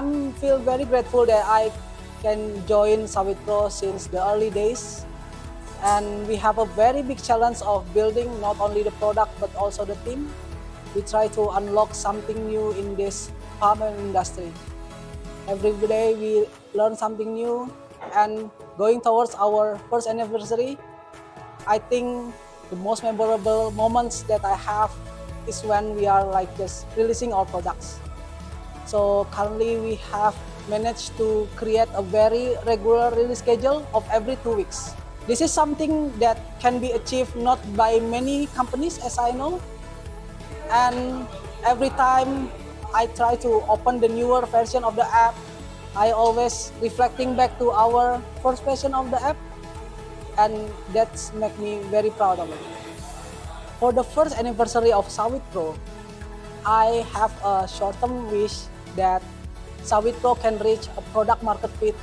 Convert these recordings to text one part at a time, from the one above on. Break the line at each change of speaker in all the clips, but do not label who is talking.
I'm feel very grateful that I can join Sawit Pro since the early days. And we have a very big challenge of building not only the product but also the team. We try to unlock something new in this farm industry. Every day we learn something new, and going towards our first anniversary, I think the most memorable moments that I have is when we are like just releasing our products. So currently we have managed to create a very regular release schedule of every 2 weeks. This is something that can be achieved not by many companies as I know. And every time I try to open the newer version of the app, I always reflecting back to our first version of the app, and that's make me very proud of it. For the first anniversary of Sawit Pro, I have a short-term wish that Sawit Pro can reach a product market fit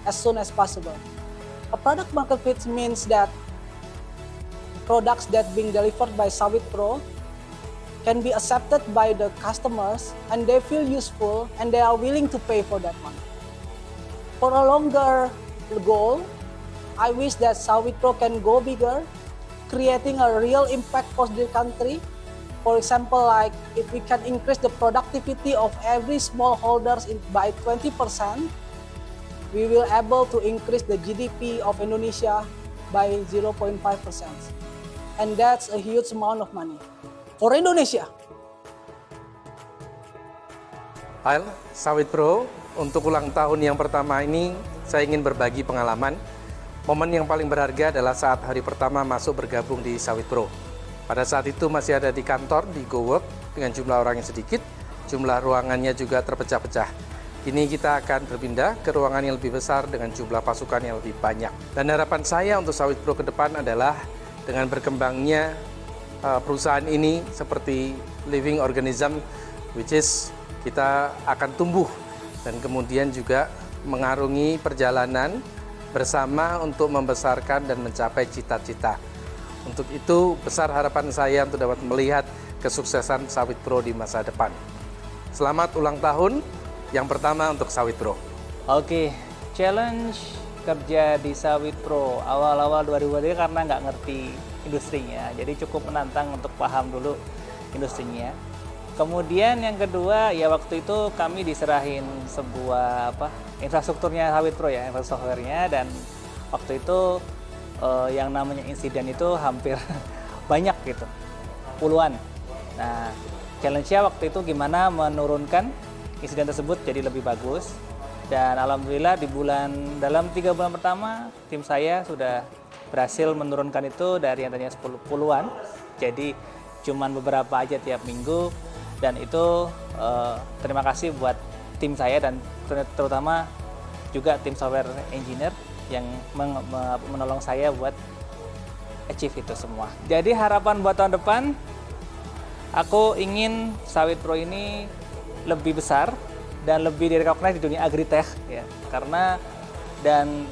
as soon as possible. A product market fit means that products that being delivered by Sawit Pro can be accepted by the customers and they feel useful and they are willing to pay for that money. For a longer goal, I wish that Sawit Pro can go bigger, creating a real impact for the country. For example, like if we can increase the productivity of every smallholders by 20%, we will able to increase the GDP of Indonesia by 0.5%. And that's a huge amount of money for Indonesia.
Hai, Sawit Pro, untuk ulang tahun yang pertama ini saya ingin berbagi pengalaman. Momen yang paling berharga adalah saat hari pertama masuk bergabung di Sawit Pro. Pada saat itu masih ada di kantor, di GoWork, dengan jumlah orang yang sedikit, jumlah ruangannya juga terpecah-pecah. Kini kita akan berpindah ke ruangan yang lebih besar dengan jumlah pasukan yang lebih banyak. Dan harapan saya untuk Sawit Pro ke depan adalah dengan berkembangnya perusahaan ini seperti living organism, which is kita akan tumbuh dan kemudian juga mengarungi perjalanan bersama untuk membesarkan dan mencapai cita-cita. Untuk itu, besar harapan saya untuk dapat melihat kesuksesan Sawit Pro di masa depan. Selamat ulang tahun yang pertama untuk Sawit Pro.
Oke, challenge kerja di Sawit Pro awal-awal 2023 karena nggak ngerti industrinya, jadi cukup menantang untuk paham dulu industrinya. Kemudian yang kedua, ya waktu itu kami diserahin sebuah infrastrukturnya Sawit Pro ya, infrastrukturnya, dan waktu itu yang namanya insiden itu hampir banyak gitu, puluhan. Nah, challenge-nya waktu itu gimana menurunkan insiden tersebut jadi lebih bagus. Dan alhamdulillah dalam 3 bulan pertama tim saya sudah berhasil menurunkan itu dari yang tadinya 10 puluhan jadi cuman beberapa aja tiap minggu. Dan itu terima kasih buat tim saya dan terutama juga tim software engineer yang menolong saya buat achieve itu semua. Jadi harapan buat tahun depan, aku ingin Sawit Pro ini lebih besar dan lebih direcognize di dunia agritech ya, karena dan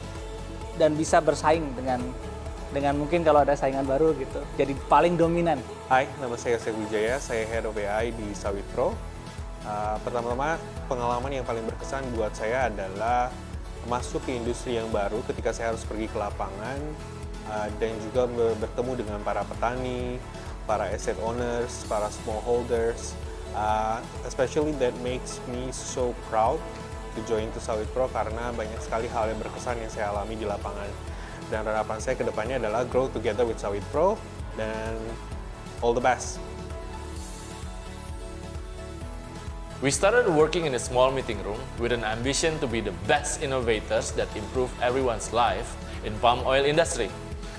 bisa bersaing dengan mungkin kalau ada saingan baru gitu, jadi paling dominan.
Hai, nama saya Sek Wijaya, saya Head of AI di Sawit Pro. Pertama-tama, pengalaman yang paling berkesan buat saya adalah masuk ke industri yang baru ketika saya harus pergi ke lapangan dan juga bertemu dengan para petani, para asset owners, para smallholders. Especially that makes me so proud to join to Sawit Pro karena banyak sekali hal yang berkesan yang saya alami di lapangan. Dan harapan saya ke depannya adalah grow together with Sawit Pro dan all the best.
We started working in a small meeting room with an ambition to be the best innovators that improve everyone's life in palm oil industry.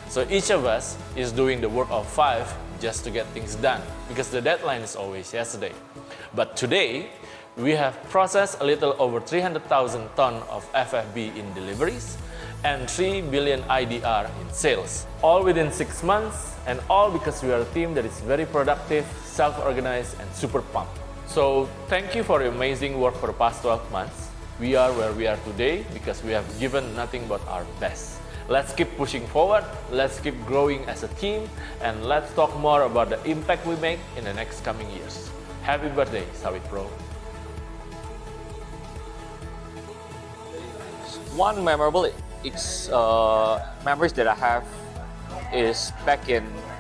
So each of us is doing the work of 5 just to get things done because the deadline is always yesterday. But today, we have processed a little over 300,000 tons of FFB in deliveries and 3 billion IDR in sales, all within 6 months and all because we are a team that is very productive, self-organized and super pumped. So thank you for your amazing work for the past 12 months. We are where we are today because we have given nothing but our best. Let's keep pushing forward, let's keep growing as a team, and let's talk more about the impact we make in the next coming years. Happy birthday, Sawit Pro.
One memorable memories that I have is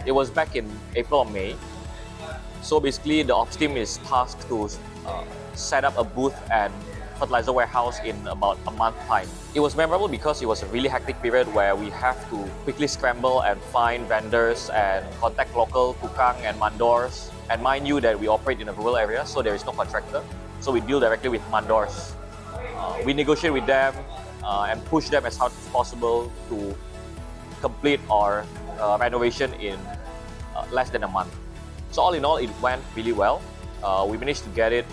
it was back in April or May. So basically, the ops team is tasked to set up a booth and fertilizer warehouse in about a month time. It was memorable because it was a really hectic period where we have to quickly scramble and find vendors and contact local tukang and mandors. And mind you that we operate in a rural area, so there is no contractor. So we deal directly with mandors. We negotiate with them and push them as hard as possible to complete our renovation in less than a month. So all in all, it went really well. We managed to get it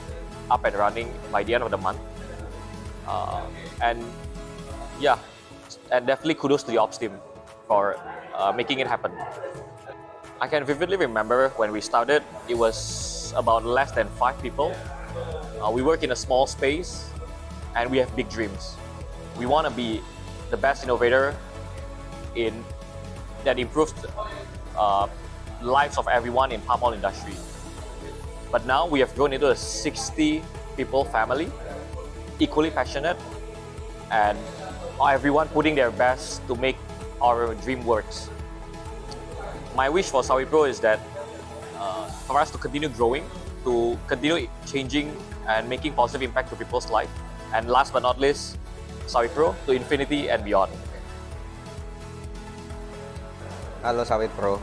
up and running by the end of the month. And definitely kudos to the ops team for making it happen. I can vividly remember when we started, it was about less than 5 people. We work in a small space and we have big dreams. We want to be the best innovator that improves lives of everyone in palm oil industry. But now we have grown into a 60 people family, equally passionate, and everyone putting their best to make our dream works. My wish for Sawit-Pro is that for us to continue growing, to continue changing and making positive impact to people's life. And last but not least, Sawit-Pro to infinity and beyond.
Halo Sawit-Pro,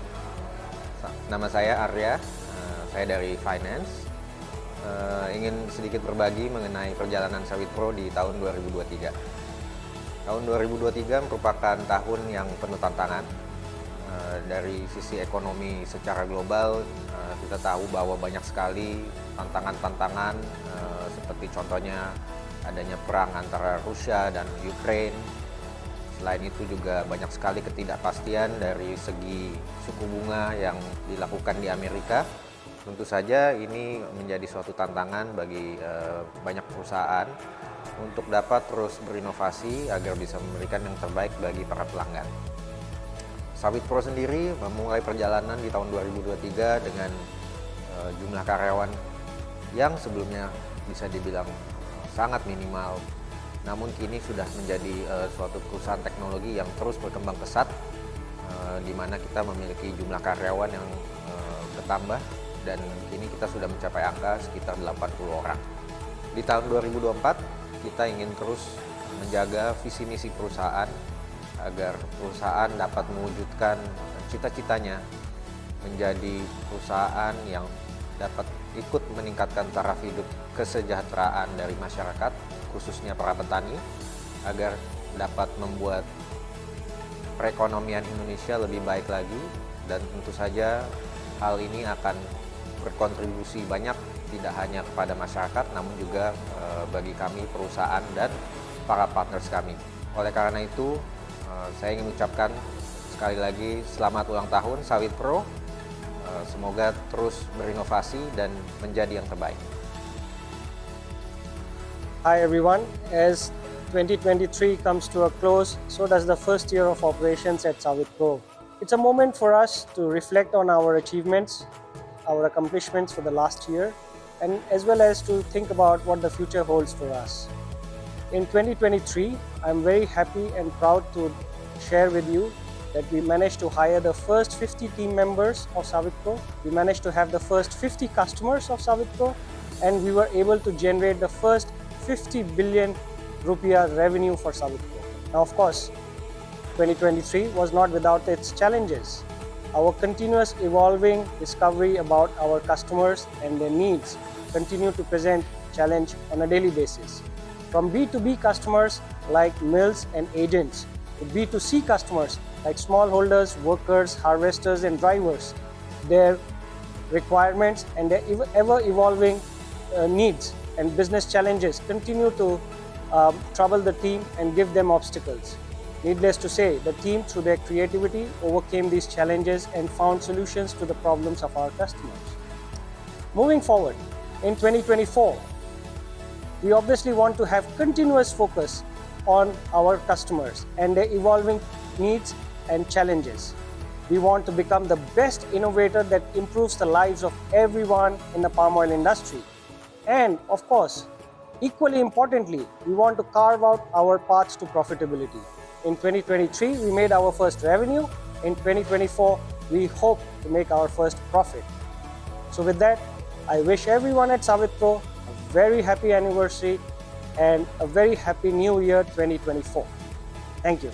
nama saya Arya, saya dari Finance. Ingin sedikit berbagi mengenai perjalanan Sawit-Pro di tahun 2023. Tahun 2023 merupakan tahun yang penuh tantangan. Dari sisi ekonomi secara global, kita tahu bahwa banyak sekali tantangan-tantangan, seperti contohnya adanya perang antara Rusia dan Ukraine. Selain itu juga banyak sekali ketidakpastian dari segi suku bunga yang dilakukan di Amerika. Tentu saja ini menjadi suatu tantangan bagi banyak perusahaan untuk dapat terus berinovasi agar bisa memberikan yang terbaik bagi para pelanggan. Sawit-Pro sendiri memulai perjalanan di tahun 2023 dengan jumlah karyawan yang sebelumnya bisa dibilang sangat minimal, namun kini sudah menjadi suatu perusahaan teknologi yang terus berkembang pesat, di mana kita memiliki jumlah karyawan yang bertambah dan kini kita sudah mencapai angka sekitar 80 orang. Di tahun 2024 kita ingin terus menjaga visi misi perusahaan agar perusahaan dapat mewujudkan cita-citanya menjadi perusahaan yang dapat ikut meningkatkan taraf hidup kesejahteraan dari masyarakat, khususnya para petani, agar dapat membuat perekonomian Indonesia lebih baik lagi. Dan tentu saja hal ini akan berkontribusi banyak tidak hanya kepada masyarakat, namun juga bagi kami perusahaan dan para partners kami. Oleh karena itu, saya ingin mengucapkan sekali lagi selamat ulang tahun Sawit-Pro. Semoga terus berinovasi dan menjadi yang terbaik.
Hi everyone, as 2023 comes to a close, so does the first year of operations at Sawit-Pro. It's a moment for us to reflect on our achievements, our accomplishments for the last year, and as well as to think about what the future holds for us. In 2023, I'm very happy and proud to share with you that we managed to hire the first 50 team members of Sawit-Pro. We managed to have the first 50 customers of Sawit-Pro, and we were able to generate the first 50 billion rupiah revenue for Sawit-Pro. Now, of course, 2023 was not without its challenges. Our continuous evolving discovery about our customers and their needs continue to present challenge on a daily basis. From B2B customers like mills and agents to B2C customers like smallholders, workers, harvesters and drivers, their requirements and their ever-evolving needs and business challenges continue to trouble the team and give them obstacles. Needless to say, the team, through their creativity, overcame these challenges and found solutions to the problems of our customers. Moving forward, in 2024, we obviously want to have continuous focus on our customers and their evolving needs and challenges. We want to become the best innovator that improves the lives of everyone in the palm oil industry. And of course, Equally importantly, we want to carve out our paths to profitability. In 2023, we made our first revenue. In 2024, we hope to make our first profit. So with that, I wish everyone at Sawit Pro a very happy anniversary and a very happy new year 2024. Thank you.